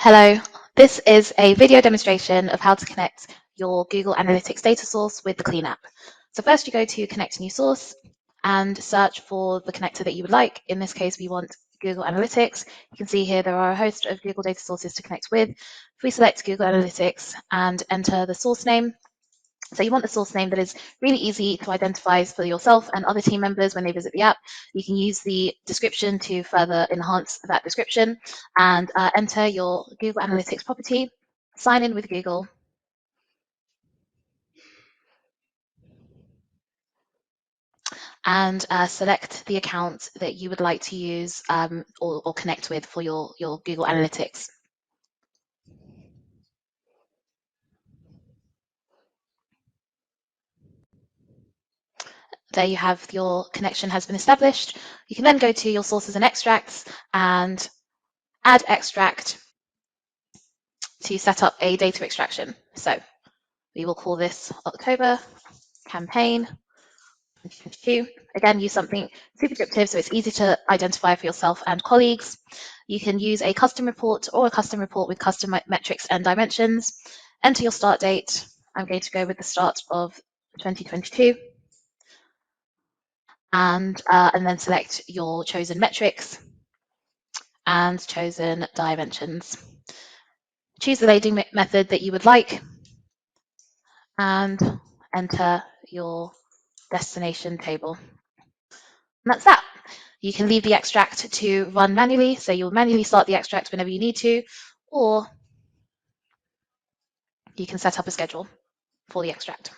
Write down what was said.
Hello, this is a video demonstration of how to connect your Google Analytics data source with the Kleene app. So first you go to Connect New Source and search for the connector that you would like. In this case, we want Google Analytics. You can see here there are a host of Google data sources to connect with. If we select Google Analytics and enter the source name, so you want the source name that is really easy to identify for yourself and other team members when they visit the app. You can use the description to further enhance that description and enter your Google Analytics property, sign in with Google, and select the account that you would like to use or connect with for your Google Analytics. There you have your connection has been established. You can then go to your sources and extracts and add extract to set up a data extraction. So we will call this October campaign 2022. Again, use something super descriptive so it's easy to identify for yourself and colleagues. You can use a custom report or a custom report with custom metrics and dimensions. Enter your start date. I'm going to go with the start of 2022. And then select your chosen metrics and chosen dimensions. Choose the lading method that you would like and enter your destination table. And that's that. You can leave the extract to run manually, so you'll manually start the extract whenever you need to, or you can set up a schedule for the extract.